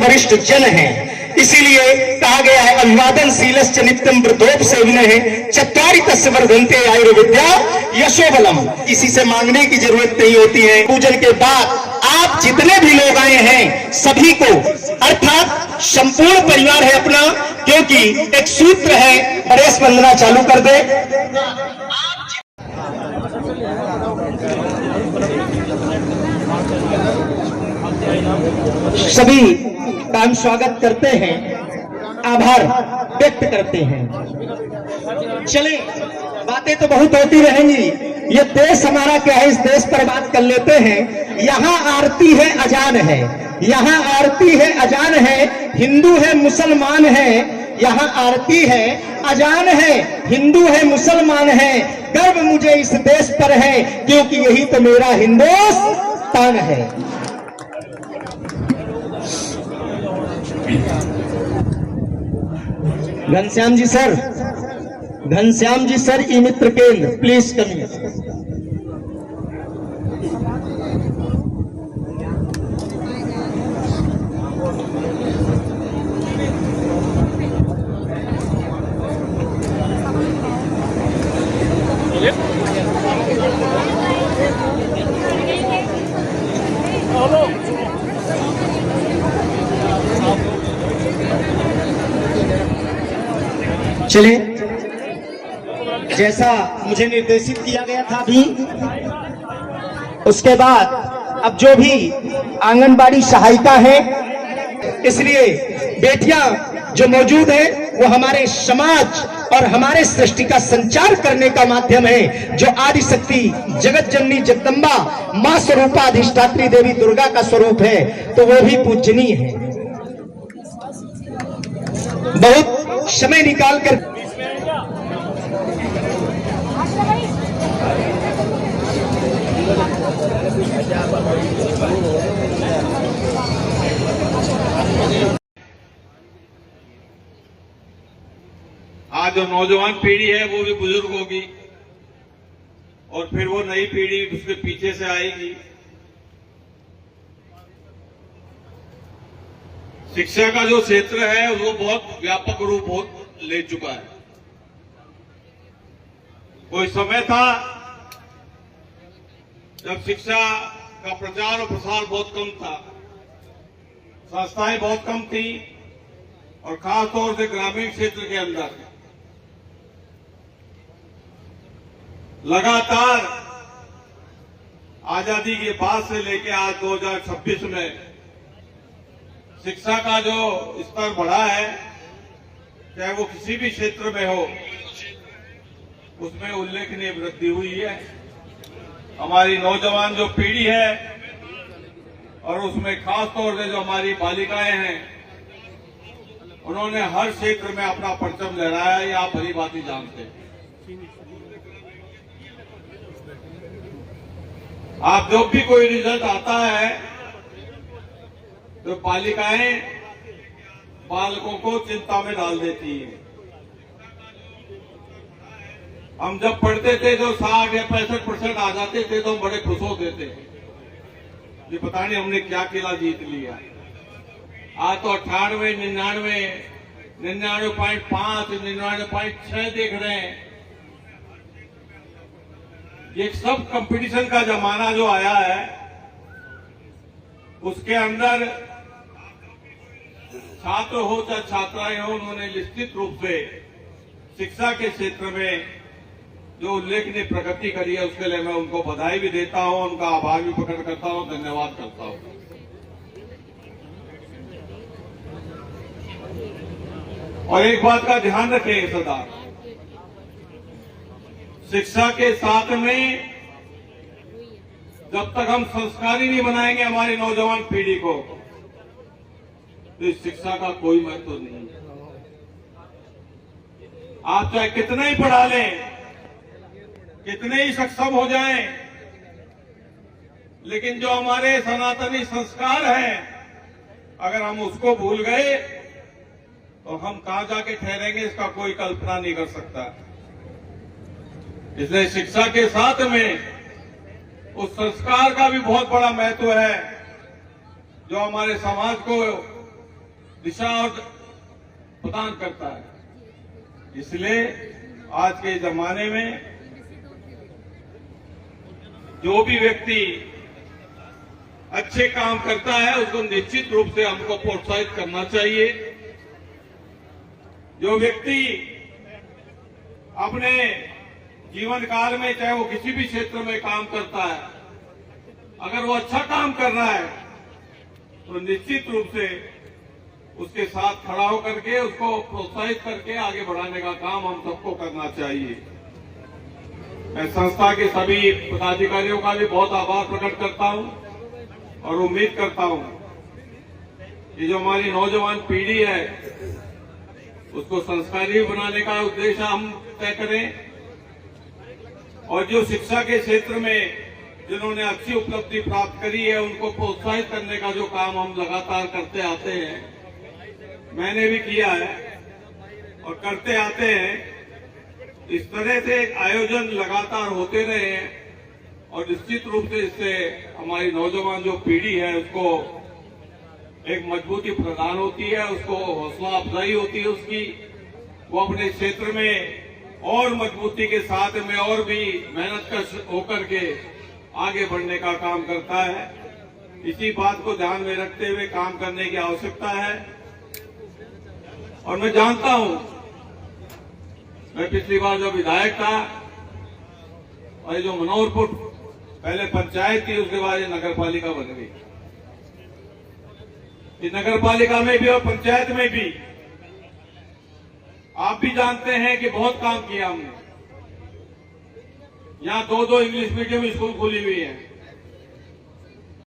वरिष्ठ जन हैं। इसीलिए कहा गया है अभिवादनशीलश्च नित्यं वृद्धोपसेविनः चत्वारि तस्य वर्धन्ते आयुर्विद्या यशोबलम। किसी से मांगने की जरूरत नहीं होती है। पूजन के बाद आप जितने भी लोग आए हैं सभी को, अर्थात संपूर्ण परिवार है अपना, क्योंकि एक सूत्र है, गणेश वंदना चालू कर दे। सभी का हम स्वागत करते हैं, आभार व्यक्त करते हैं। चले, बातें तो बहुत होती रहेंगी। ये देश हमारा क्या है, इस देश पर बात कर लेते हैं। यहाँ आरती है, अजान है, यहाँ आरती है, अजान है, हिंदू है, मुसलमान है। यहाँ आरती है, अजान है, हिंदू है, मुसलमान है। गर्व मुझे इस देश पर है, क्योंकि यही तो मेरा हिंदुस्तान है। घनश्याम जी सर, घनश्याम जी सर, ई मित्र केंद्र, प्लीज कमिए। चलिए, जैसा मुझे निर्देशित किया गया था अभी, उसके बाद अब जो भी आंगनबाड़ी सहायिका है, इसलिए बेटियां जो मौजूद है वो हमारे समाज और हमारे सृष्टि का संचार करने का माध्यम है। जो आदि शक्ति जगत जननी जगदम्बा मां स्वरूपा अधिष्ठात्री देवी दुर्गा का स्वरूप है, तो वो भी पूजनीय है। बहुत समय निकाल कर आज जो नौजवान पीढ़ी है वो भी बुजुर्ग होगी और फिर वो नई पीढ़ी उसके पीछे से आएगी। शिक्षा का जो क्षेत्र है वो बहुत व्यापक रूप ले चुका है। कोई समय था जब शिक्षा का प्रचार और प्रसार बहुत कम था, संस्थाएं बहुत कम थी, और खास तौर से ग्रामीण क्षेत्र के अंदर लगातार आजादी के बाद से लेकर आज 2026 में शिक्षा का जो स्तर बढ़ा है, चाहे वो किसी भी क्षेत्र में हो, उसमें उल्लेखनीय वृद्धि हुई है। हमारी नौजवान जो पीढ़ी है और उसमें खास तौर से जो हमारी बालिकाएं हैं, उन्होंने हर क्षेत्र में अपना परचम लहराया, ये आप भली बात ही जानते हैं। आप जब भी कोई रिजल्ट आता है तो बालिकाएं बालकों को चिंता में डाल देती हैं। हम जब पढ़ते थे तो 60 या 65% आ जाते थे तो हम बड़े खुश होते थे, ये पता नहीं हमने क्या किला जीत लिया। आज तो 98, 99, 99.5, 99.6 देख रहे हैं। ये सब कंपटीशन का जमाना जो आया है, उसके अंदर छात्र हो चाहे छात्राएं हो, उन्होंने निश्चित रूप से शिक्षा के क्षेत्र में जो उल्लेखनीय प्रगति करी है, उसके लिए मैं उनको बधाई भी देता हूं, उनका आभार भी प्रकट करता हूं, धन्यवाद करता हूं। और एक बात का ध्यान रखें सदा, शिक्षा के साथ में जब तक हम संस्कारी नहीं बनाएंगे हमारी नौजवान पीढ़ी को, तो इस शिक्षा का कोई महत्व नहीं है। आप चाहे कितना ही पढ़ा लें, कितने ही सक्षम हो जाएं, लेकिन जो हमारे सनातनी संस्कार हैं, अगर हम उसको भूल गए तो हम कहां जाके ठहरेंगे, इसका कोई कल्पना नहीं कर सकता। इसलिए शिक्षा के साथ में उस संस्कार का भी बहुत बड़ा महत्व है, जो हमारे समाज को दिशा और प्रदान करता है। इसलिए आज के जमाने में जो भी व्यक्ति अच्छे काम करता है उसको निश्चित रूप से हमको प्रोत्साहित करना चाहिए। जो व्यक्ति अपने जीवन काल में चाहे वो किसी भी क्षेत्र में काम करता है, अगर वो अच्छा काम कर रहा है तो निश्चित रूप से उसके साथ खड़ा होकर के उसको प्रोत्साहित करके आगे बढ़ाने का काम हम सबको करना चाहिए। मैं संस्था के सभी पदाधिकारियों का भी बहुत आभार प्रकट करता हूं और उम्मीद करता हूं कि जो हमारी नौजवान पीढ़ी है उसको संस्कारी बनाने का उद्देश्य हम तय करें और जो शिक्षा के क्षेत्र में जिन्होंने अच्छी उपलब्धि प्राप्त करी है उनको प्रोत्साहित करने का जो काम हम लगातार करते आते हैं, मैंने भी किया है और करते आते हैं। इस तरह से आयोजन लगातार होते रहे हैं और निश्चित रूप से इससे हमारी नौजवान जो पीढ़ी है उसको एक मजबूती प्रदान होती है, उसको हौसला अफजाई होती है उसकी, वो अपने क्षेत्र में और मजबूती के साथ में और भी मेहनत होकर के आगे बढ़ने का काम करता है। इसी बात को ध्यान में रखते हुए काम करने की आवश्यकता है। और मैं जानता हूं, मैं पिछली बार जब विधायक था और जो मनोहरपुर पहले पंचायत थी उसके बाद ये नगर पालिका बन गई, इस नगर पालिका में भी और पंचायत में भी आप भी जानते हैं कि बहुत काम किया हमने। यहां 2 इंग्लिश मीडियम स्कूल खुली हुई है,